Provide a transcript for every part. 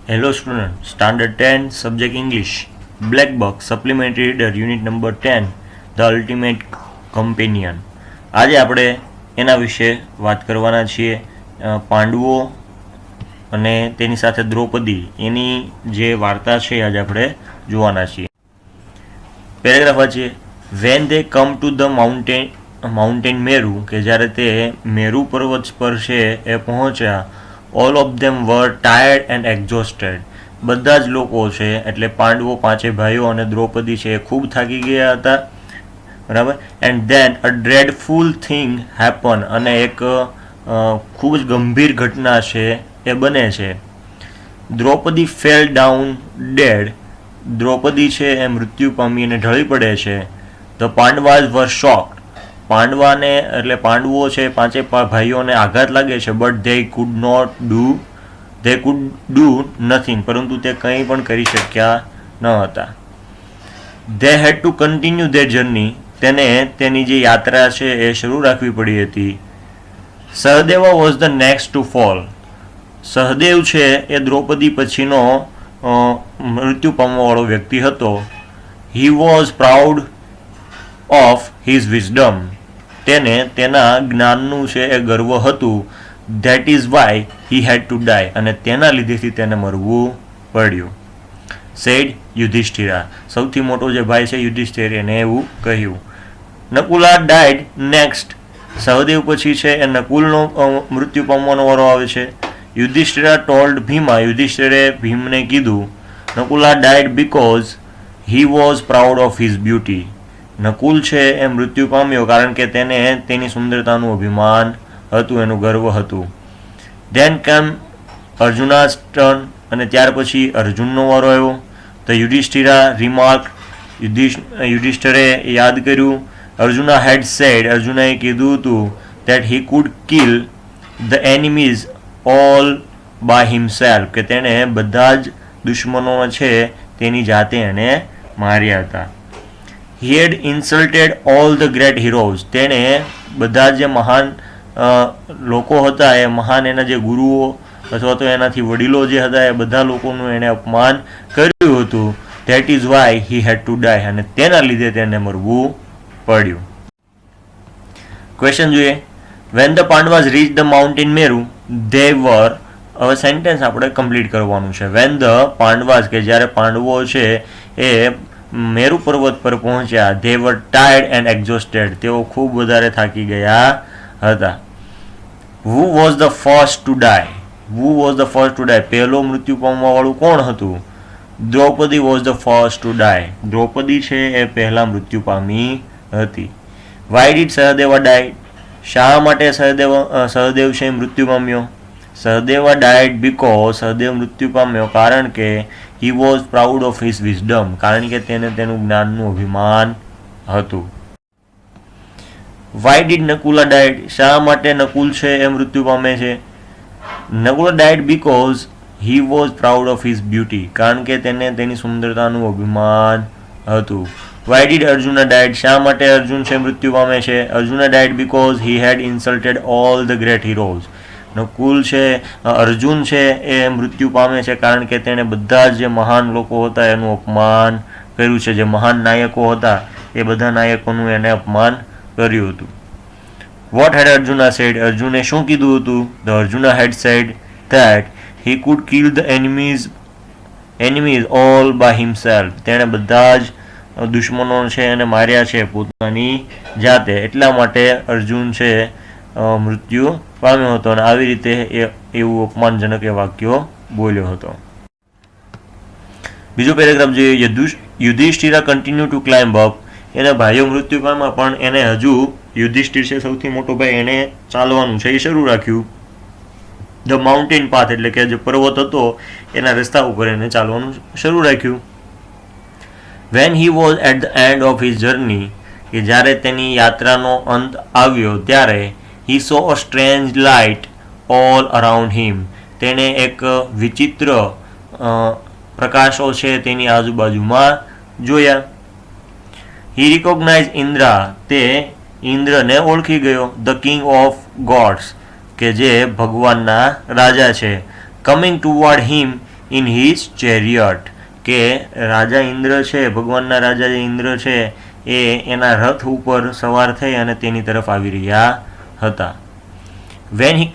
Hello student, Standard 10, Subject English, Black Box, Supplementary Reader, Unit number 10, The Ultimate Companion. આજે આપણે એના વિશે વાત કરવાના છીએ. પાંડવો અને તેની સાથે દ્રૌપદી એની જે વાર્તા છે આજે આપણે જોવાના છીએ. પેરેગ્રાફ વાંચીએ. When they come to the mountain Meru, કે જ્યારે તે મેરુ પર્વત પર છે એ પહોંચ્યા. All of them were tired and exhausted. બધા જ લોકો છે એટલે પાંડવો પાંચે ભાઈઓ અને દ્રૌપદી છે એ ખૂબ થાકી ગયા હતા, બરાબર. And then a dreadful thing happen, અને એક ખૂબ જ ગંભીર ઘટના છે એ બને છે. Draupadi fell down dead. Draupadi છે એ મૃત્યુ પામી અને ઢળી પડે છે. The Pandavas var shocked. પાંડવાને એટલે પાંડવો છે પાંચે ભાઈઓને આઘાત લાગે છે. But they food do nothing, પરંતુ તે કંઈ પણ કરી શક્યા ન હતા. They had two continue there journey. તેને તેની જે યાત્રા છે એ શરૂ રાખવી પડી હતી. Sahadeva was the next to fall. Sahadev છે એ દ્રૌપદી પછીનો મૃત્યુ પામવાવાળો વ્યક્તિ હતો. He was proud of his wisdom. તેને તેના જ્ઞાનનું છે એ ગર્વ હતું. That is why he had to die, અને તેના લીધેથી તેને મરવું પડ્યું. સેડ યુધિષ્ઠિરા. સૌથી મોટો જે ભાઈ છે યુધિષ્ઠિર, એને એવું કહ્યું. નકુલા ડાયડ નેક્સ્ટ. સહદેવ પછી છે એ નકુલનો મૃત્યુ પામવાનો વારો આવે છે. યુધિષ્ઠિરા ટોલ્ડ ભીમા. યુધિષ્ઠિરે ભીમને કીધું. Nakula died because he was proud of his beauty. Nakul છે એ મૃત્યુ પામ્યો કારણ કે તેને તેની સુંદરતાનું અભિમાન હતું, એનું ગર્વ હતું. ધેન કેમ અર્જુનાસ ટર્ન, અને ત્યાર પછી અર્જુનનો વારો આવ્યો. The Yudhishthira remark. યુધિષ્ઠિરે યાદ કર્યું. Arjuna had said. અર્જુનાએ કીધું હતું that he could kill the enemies all by himself, કે તેણે બધા જ દુશ્મનો છે તેની જાતે એને માર્યા હતા. He had insulted all the great heroes. તેણે બધા જે મહાન લોકો હતા એ મહાન એના જે ગુરુઓ અથવા તો એનાથી વડીલો જે હતા એ બધા લોકોનું એણે અપમાન કર્યું હતું. That is why he had to die, અને તેના લીધે તેને મરવું પડ્યું. ક્વેશ્ચન જોઈએ. When the Pandavas reach the mountain Meru they were. હવે સેન્ટેન્સ આપણે કમ્પ્લીટ કરવાનું છે. વેન ધ પાંડવાઝ, કે જ્યારે પાંડવો છે એ મેરુ પર્વત પર પહોંચ્યા. They were tired and exhausted. તેઓ ખૂબ વધારે થાકી ગયા હતા. Who was the first to die. Who was the first to die. પહેલો મૃત્યુ પામવા વાળું કોણ હતું? Draupadi was the first to die. Draupadi છે એ પહેલા મૃત્યુ પામી હતી. Why did Sahadeva die. શા માટે સહદેવ છે મૃત્યુ પામ્યો? સહદેવા ડાયડ બીકોઝ. સહદેવ મૃત્યુ પામ્યો કારણ કે he was proud of his wisdom, કારણ કે તેને તેનું જ્ઞાનનું અભિમાન હતું. Why did Nakula died. શા માટે નકુલ છે એ મૃત્યુ પામે છે? Nakula died because he was proud of his beauty, કારણ કે તેને તેની સુંદરતાનું અભિમાન હતું. Why did Arjuna died. શા માટે અર્જુન છે મૃત્યુ પામે છે? Arjuna died because he had insulted all the great heroes. Nakul છે અર્જુન છે એ મૃત્યુ પામે છે કારણ કે તેણે બધા જ જે મહાન લોકો હતા એનું અપમાન કર્યું છે. જે મહાન નાયકો હતા એ બધા નાયકોનું એને અપમાન કર્યું હતું. What had Arjuna said. અર્જુને શું કીધું હતું? The Arjuna had said that he could kill the enemies all by himself. તેણે બધા જ દુશ્મનો છે એને માર્યા છે પોતાની જાતે, એટલા માટે અર્જુન છે મૃત્યુ પામ્યો હતો. અને આવી રીતે એવું અપમાનજનક એ વાક્યો બોલ્યો હતો. બીજો પેરેગ્રાફ જોઈએ. Yudhishthira continue to climb up. એના ભાઈઓ મૃત્યુ પામ્યા પણ એને હજુ યુધિષ્ઠિર છે સૌથી મોટો ભાઈ, એને ચાલવાનું છે એ શરૂ રાખ્યું. ધ માઉન્ટેન પાથ, એટલે કે જે પર્વત હતો એના રસ્તા ઉપર એને ચાલવાનું શરૂ રાખ્યું. When he was at the end of his journey, કે જ્યારે તેની યાત્રાનો અંત આવ્યો ત્યારે he saw a strange light all around him. તેણે એક વિચિત્ર પ્રકાશો છે તેની આજુબાજુમાં જોયા. He recognise Indra. તે ઇન્દ્રને ઓળખી ગયો. ધ કિંગ ઓફ ગોડ્સ, કે જે ભગવાનના રાજા છે. Coming toward him in his chariot, કે રાજા ઇન્દ્ર છે, ભગવાનના રાજા જે ઇન્દ્ર છે એ એના રથ ઉપર સવાર થઈ અને તેની તરફ આવી રહ્યા હતા. વેન હી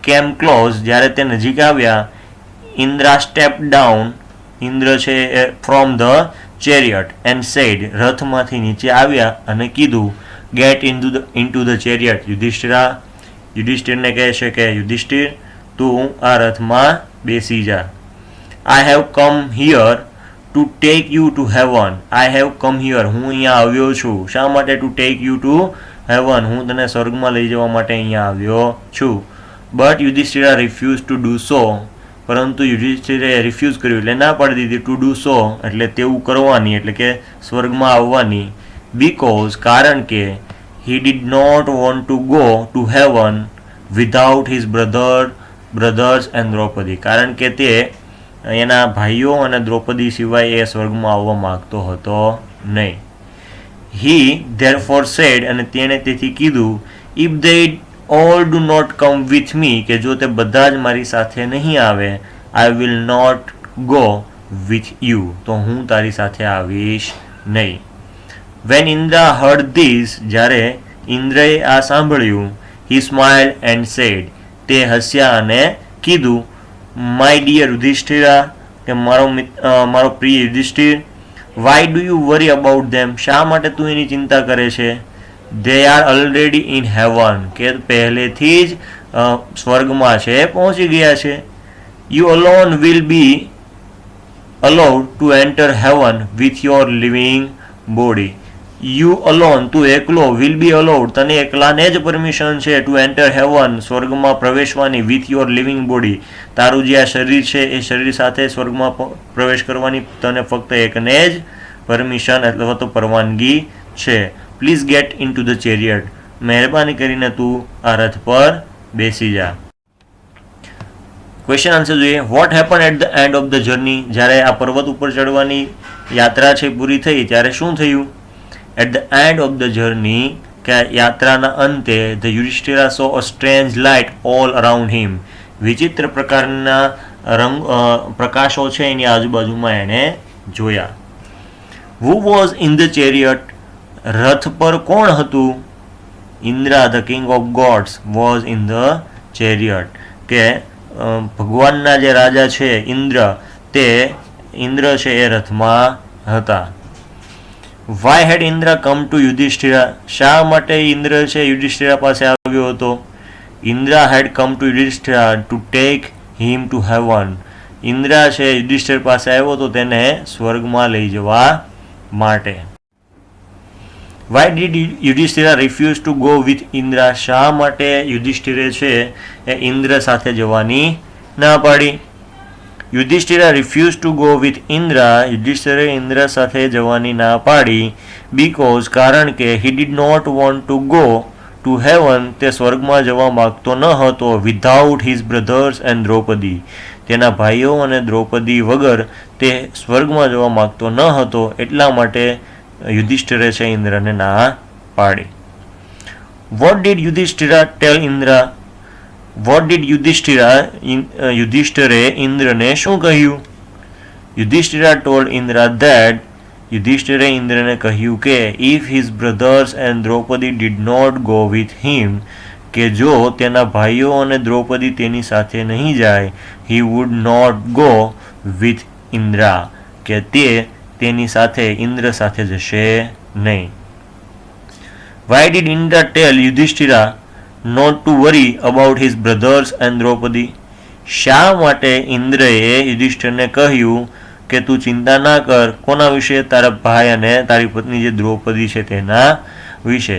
કેમ ક્લોઝ, જ્યારે તે નજીક આવ્યા, ઇન્દ્રા સ્ટેપ ડાઉન, ઇન્દ્ર છે એ from the chariot and said, રથમાંથી નીચે આવ્યા અને કીધું, ગેટ ઇન્ટુ ધ ચેરિયટ યુધિષ્ઠિરને કહે છે કે યુધિષ્ઠિર તું આ રથમાં બેસી જા. I have come here to take you to heaven, I have come here, હું અહીંયા આવ્યો છું. શા માટે? To take you to heaven, હું તને સ્વર્ગમાં લઈ જવા માટે અહીંયા આવ્યો છું. But Yudhishthira refuse to do so, પરંતુ યુધિષ્ઠિરે રિફ્યુઝ કર્યું એટલે ના પાડી દીધી. ટુ ડુ સો એટલે તેવું કરવાની, એટલે કે સ્વર્ગમાં આવવાની. બીકોઝ, કારણ કે he did not want to go to heaven without his brothers and Draupadi, કારણ કે તે એના ભાઈઓ અને દ્રૌપદી સિવાય એ સ્વર્ગમાં આવવા માંગતો હતો નહીં. he therefore said, અને તેણે તેથી કીધું, if they all do not come with me, કે જો તે બધા જ મારી સાથે નહીં આવે, I will not go with you, તો હું તારી સાથે આવીશ નહીં. When Indra heard this, જ્યારે ઇન્દ્રએ આ સાંભળ્યું, he smiled and said, તે હસ્યા અને કીધું, my dear યુધિષ્ઠિરા, કે મારો પ્રિય Yudhishthir, why do you worry about them, શા માટે તું એની ચિંતા કરે છે? they are already in heaven, કે પહેલેથી જ સ્વર્ગમાં છે, પહોંચી ગયા છે. you alone will be allowed to enter heaven with your living body, you alone, તું એકલો, will be allowed, તને એકલાને જ પરમિશન છે, ટુ એન્ટર હેવન, સ્વર્ગમાં પ્રવેશવાની, વિથ યોર લિવિંગ બોડી, તારું જે આ શરીર છે એ શરીર સાથે સ્વર્ગમાં પ્રવેશ કરવાની તને ફક્ત એકને જ પરમિશન અથવા તો પરવાનગી છે. Please get in to the chariot, મહેરબાની કરીને તું આ રથ પર બેસી જા. ક્વેશ્ચન આન્સર જોઈએ. What happen at the end of the journey, જ્યારે આ પર્વત ઉપર ચડવાની યાત્રા છે પૂરી થઈ ત્યારે શું થયું? At the end of the journey, કે યાત્રાના અંતે, the Yudhishthira saw a strange light all around him, વિચિત્ર પ્રકારના પ્રકાશો છે એની આજુબાજુમાં એણે જોયા. Who was in the chariot, રથ પર કોણ હતું? Indra, the king of gods, was in the chariot, કે ભગવાનના જે રાજા છે ઇન્દ્ર, તે ઇન્દ્ર છે એ રથમાં હતા. Why had Indra come to Yudhishthira, શા માટે ઇન્દ્ર છે યુધિષ્ઠિરા પાસે આવ્યો હતો? Indra had come to Yudhishthira to take him to heaven, Indira છે યુધિષ્ઠિર પાસે આવ્યો તો તેને સ્વર્ગમાં લઈ જવા માટે. Why did Yudhishthira refuse to go with Indra, શા માટે યુધિષ્ઠિરે છે એ ઇન્દ્ર સાથે જવાની ના પાડી? Yudhishthira refused to go with Indra, યુધિષ્ઠિરે ઇન્દ્ર સાથે જવાની ના પાડી. બીકોઝ, કારણ કે he did not want to go to heaven, તે સ્વર્ગમાં જવા માંગતો ન હતો, without his brothers and Draupadi, તેના ભાઈઓ અને દ્રૌપદી વગર તે સ્વર્ગમાં જવા માંગતો ન હતો, એટલા માટે યુધિષ્ઠિરે છે ઇન્દ્રને ના પાડી. What did Yudhishthira tell Indra, What did Yudhishthira, યુધિષ્ઠિરે ઇન્દ્રને શું કહ્યું? Yudhishthira told Indra that, યુધિષ્ઠિરે ઇન્દ્રને કહ્યું કે if his brothers and Draupadi did not go with him, કે જો તેના ભાઈઓ અને દ્રૌપદી તેની સાથે નહીં જાય, he would not go with Indra, કે તે તેની સાથે ઇન્દ્ર સાથે જશે નહીં. Why did Indra tell Yudhishthira not to worry about his brothers and Draupadi, શા માટે ઇન્દ્રએ યુધિષ્ઠિરને કહ્યું કે તું ચિંતા ના કર, કોના વિશે? તારા ભાઈ અને તારી પત્ની જે દ્રૌપદી છે તેના વિશે.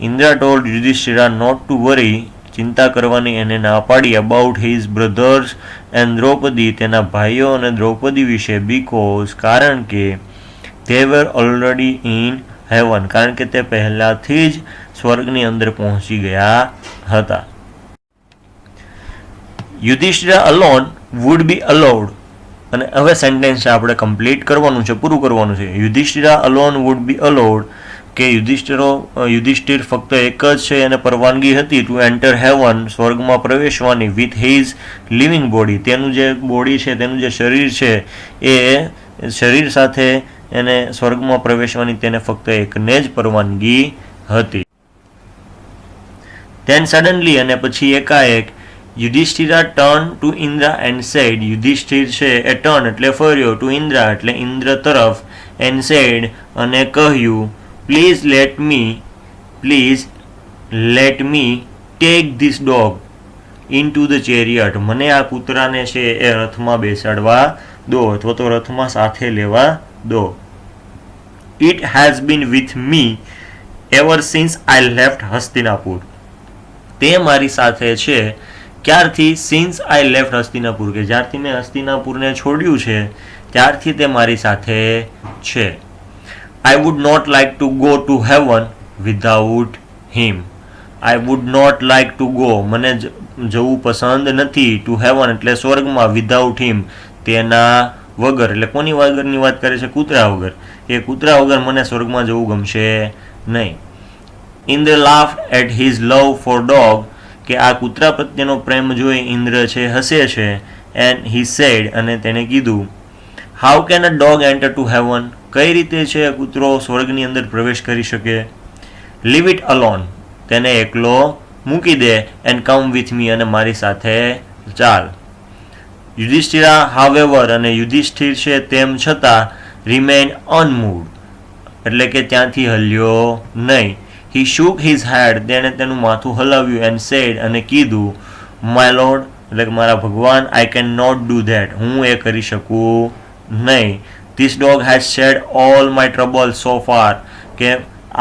Indra told Yudhishthira not to worry, ચિંતા કરવાની એને ના પાડી, about his brothers and Draupadi, તેના ભાઈઓ અને દ્રૌપદી વિશે, because, કારણ કે they were already in heaven, કારણ કે તે પહેલાથી જ સ્વર્ગની અંદર પહોંચી ગયા હતા. Yudhishthira alone would be allowed, અને હવે સેન્ટેન્સ આપણે કમ્પ્લીટ કરવાનું છે, પૂરું કરવાનું છે. Yudhishthira alone would be allowed, કે યુધિષ્ઠિર ફક્ત એક જ છે અને પરવાનગી હતી ટુ એન્ટર હેવન, સ્વર્ગમાં પ્રવેશવાની, વિથ હિઝ લિવિંગ બોડી, તેનું જે બોડી છે, તેનું જે શરીર છે, એ શરીર સાથે એને સ્વર્ગમાં પ્રવેશવાની તેને ફક્ત એકને જ પરવાનગી હતી. ધેન સડનલી, અને પછી એકાએક, Yudhishthira turn to Indra and said, Yudhishthira છે એ ટર્ન એટલે ફર્યો, ટુ ઇન્દ્ર એટલે ઇન્દ્ર તરફ, એન્ડ સેડ અને કહ્યું, please let me take this dog in to the chariot, મને આ કૂતરાને છે એ રથમાં બેસાડવા દો અથવા તો રથમાં સાથે લેવા દો. It has been with me ever since I left Hastinapur, તે મારી સાથે છે ક્યારથી? સિન્સ આઈ લેફ્ટ હસ્તિનાપુર, કે જ્યારથી મેં હસ્તિનાપુરને છોડ્યું છે ત્યારથી તે મારી સાથે છે. I would not like to go to heaven without him, I would not like to go, મને જવું પસંદ નથી, ટુ હેવન એટલે સ્વર્ગમાં, વિધાઉટ હિમ તેના વગર, એટલે કોની વગરની વાત કરે છે? કૂતરા વગર. એ કૂતરા વગર મને સ્વર્ગમાં જવું ગમશે નહીં. Indra laughed at his love for dog, કે આ કૂતરા પ્રત્યેનો પ્રેમ જોઈ ઇન્દ્ર છે હસે છે. એન્ડ હી સેડ, અને તેણે કીધું, how can a dog enter to heaven, કઈ રીતે છે કૂતરો સ્વર્ગની અંદર પ્રવેશ કરી શકે? લીવ ઇટ અલોન, તેને એકલો મૂકી દે, એન્ડ કમ વિથ મી, અને મારી સાથે ચાલ. યુધિષ્ઠિરા હાવેવર, અને યુધિષ્ઠિર છે તેમ છતાં, રિમેન અનમૂવ્ડ, એટલે કે ત્યાંથી હલ્યો નહીં. હી શૂક હિઝ હેડ, તેણે તેનું માથું હલાવ્યું, એન્ડ સેડ, અને કીધું, માય લોર્ડ, એટલે કે મારા ભગવાન, I can not do that, હું એ કરી શકું નહીં. This dog has shared all my trouble so far, કે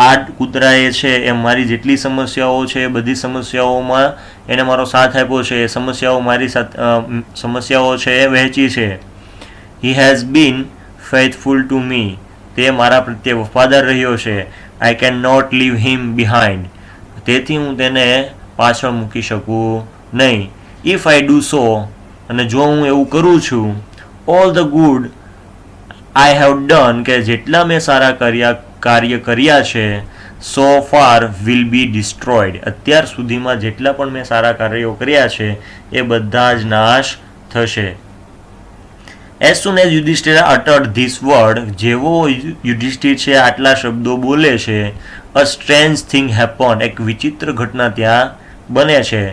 આ કૂતરાએ છે એ મારી જેટલી સમસ્યાઓ છે એ બધી સમસ્યાઓમાં એને મારો સાથ આપ્યો છે, એ સમસ્યાઓ મારી સાથે સમસ્યાઓ છે એ વહેંચી છે. He has been faithful to me, તે મારા પ્રત્યે વફાદાર રહ્યો છે. I can not leave him behind, તેથી હું તેને પાછળ મૂકી શકું નહીં. ઇફ આઈ ડુ સો, અને જો હું એવું કરું છું, all the good I have done, કે જેટલા મેં સારા કાર્ય કર્યા છે, સો ફાર વિલ બી ડિસ્ટ્રોયડ, અત્યાર સુધીમાં જેટલા પણ મેં સારા કાર્યો કર્યા છે એ બધા જ નાશ થશે. As soon as Yudhishthir uttered this word, જેવો યુધિષ્ઠિર છે આટલા શબ્દો બોલે છે, અ સ્ટ્રેન્જ થિંગ હેપન, એક વિચિત્ર ઘટના ત્યાં બને છે.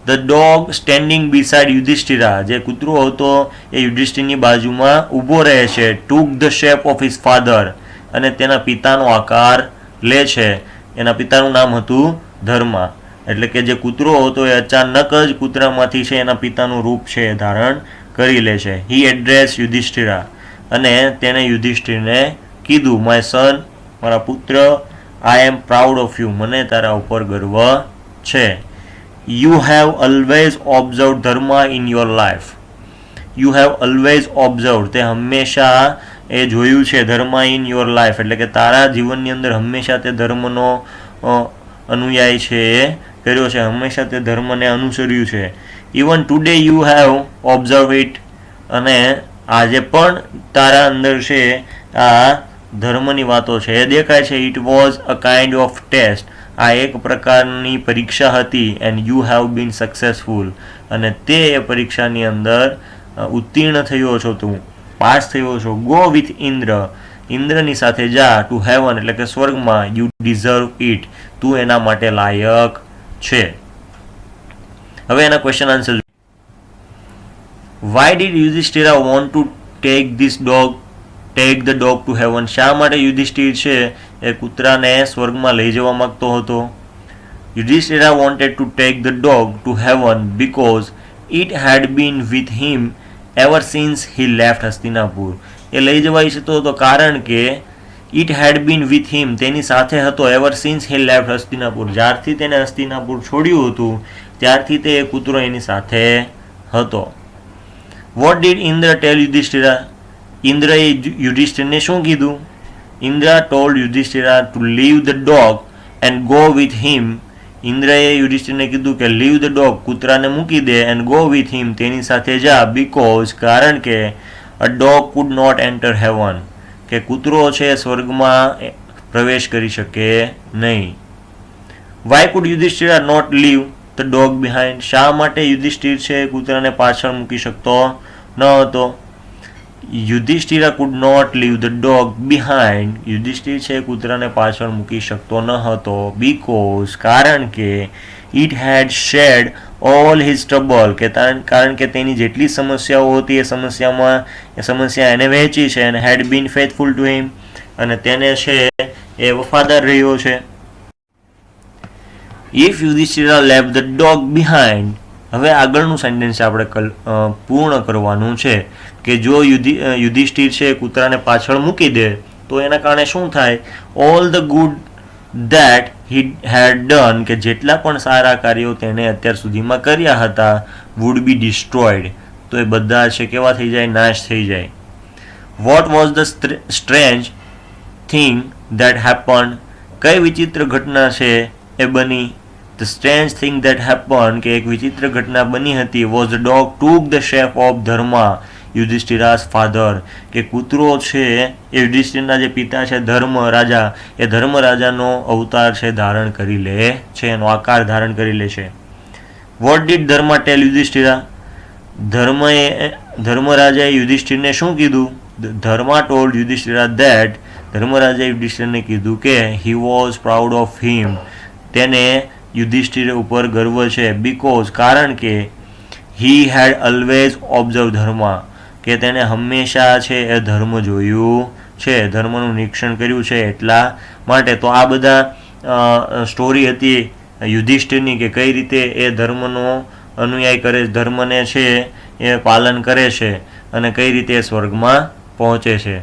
The dog standing beside Yudhishthira, જે કૂતરો હતો એ યુધિષ્ઠિરની બાજુમાં ઊભો રહે છે. ટુક the shape of his father, અને તેના પિતાનો આકાર લે છે. એના પિતાનું નામ હતું ધર્મા, એટલે કે જે કૂતરો હતો એ અચાનક જ કૂતરામાંથી છે એના પિતાનું રૂપ છે એ ધારણ કરી લે છે. હી એડ્રેસ યુધિષ્ઠિરા, અને તેણે યુધિષ્ઠિરને કીધું, માય સન, મારા પુત્ર, આઈ એમ પ્રાઉડ ઓફ યુ, મને તારા ઉપર ગર્વ છે. You have always observe Dharma in your life, you have always observe, તે હંમેશા એ જોયું છે, ધર્મા ઇન યોર લાઈફ, એટલે કે તારા જીવનની અંદર હંમેશા તે ધર્મનો અનુયાયી છે એ કર્યો છે, હંમેશા તે ધર્મને અનુસર્યું છે. Even today you have observe it, અને આજે પણ તારા અંદર છે આ ધર્મની વાતો છે એ દેખાય છે. It was a kind of test, આ એક પ્રકારની પરીક્ષા હતી. And you have been successful, અને તે એ પરીક્ષાની અંદર ઉત્તીર્ણ થયો છો, તું પાસ થયો છો. ગો વિથ ઇન્દ્ર, ઇન્દ્રની સાથે જા, ટુ હેવન એટલે કે સ્વર્ગમાં. યુ ડિઝર્વ ઇટ, તું એના માટે લાયક છે. હવે એના question answer. Why did Yudhishthira want to take the dog to heaven, શા માટે યુધિષ્ઠિર છે એ કૂતરાને સ્વર્ગમાં લઈ જવા માંગતો હતો? Yudhishthira wanted to take the dog to heaven because it had been with him ever since he left Hastinapur. એ લઈ જવા ઈચ્છતો હતો કારણ કે it had been with him, તેની સાથે હતો, ever since he left Hastinapur, જ્યારથી તેને હસ્તિનાપુર છોડ્યું હતું ત્યારથી તે કૂતરો એની સાથે હતો. What did Indra tell Yudhishthira, ઇન્દ્રએ યુધિષ્ઠિરને શું કીધું? Indra told Yudhishthira to leave the dog and go with him. ઇન્દ્રએ યુધિષ્ઠિરને કીધું કે લીવ ધ ડોગ, કૂતરાને મૂકી દે, એન્ડ ગો વિથ હિમ, તેની સાથે જા. બીકોઝ, કારણ કે a dog could not enter heaven, કે કૂતરો છે સ્વર્ગમાં પ્રવેશ કરી શકે નહીં. Why could Yudhishthir not leave the dog behind? શા માટે યુધિષ્ઠિર છે કૂતરાને પાછળ મૂકી શકતો ન હતો? Yudhishthira could not leave the dog behind. Yudhishthira છે કૂતરાને પાછળ મૂકી શકતો ન હતો બીકોઝ કારણ કે it had shared all his trouble, કે કારણ કે તેની જેટલી સમસ્યાઓ હતી એ સમસ્યા એને વહેંચી છે, અને હેડ બીન ફેથફુલ ટુ હિમ, અને તેને છે એ વફાદાર રહ્યો છે. If Yudhishthira left the dog behind, હવે આગળનું સેન્ટેન્સ આપણે પૂર્ણ કરવાનું છે કે જો યુધિષ્ઠિર છે કૂતરાને પાછળ મૂકી દે તો એના કારણે શું થાય? All the good that he head done, કે જેટલા પણ સારા કાર્યો તેને અત્યાર સુધીમાં કર્યા હતા વુડ બી ડિસ્ટ્રોયડ, તો એ બધા છે કેવા થઈ જાય? નાશ થઈ જાય. What was the strange thing that happened? કઈ વિચિત્ર ઘટના છે એ બની? The strange thing that happened, કે એક વિચિત્ર ઘટના બની હતી. Was the dog took the shape of Dharma Yudhishthira's father, કે કૂતરો છે એ યુધિષ્ઠિરના જે પિતા છે ધર્મ રાજા, એ ધર્મ રાજાનો અવતાર છે ધારણ કરી લે છે, એનો આકાર ધારણ કરી લે છે. વોટ ડીડ ધર્મા ટેલ યુધિષ્ઠિરા? ધર્મરાજાએ યુધિષ્ઠિરને શું કીધું? ધર્મા ટોલ્ડ યુધિષ્ઠિરા ધેટ, ધર્મરાજાએ યુધિષ્ઠિરને કીધું કે he was proud of him, તેને યુધિષ્ઠિર ઉપર ગર્વ છે. બીકોઝ કારણ કે હી હેડ ઓલવેઝ ઓબ્ઝર્વ ધર્મા, કે તેને હંમેશા છે એ ધર્મ જોયું છે, ધર્મનું નિરીક્ષણ કર્યું છે એટલા માટે. તો આ બધા સ્ટોરી હતી યુધિષ્ઠિરની કે કઈ રીતે એ ધર્મનો અનુયાય કરે, ધર્મને છે એ પાલન કરે છે અને કઈ રીતે સ્વર્ગમાં પહોંચે છે.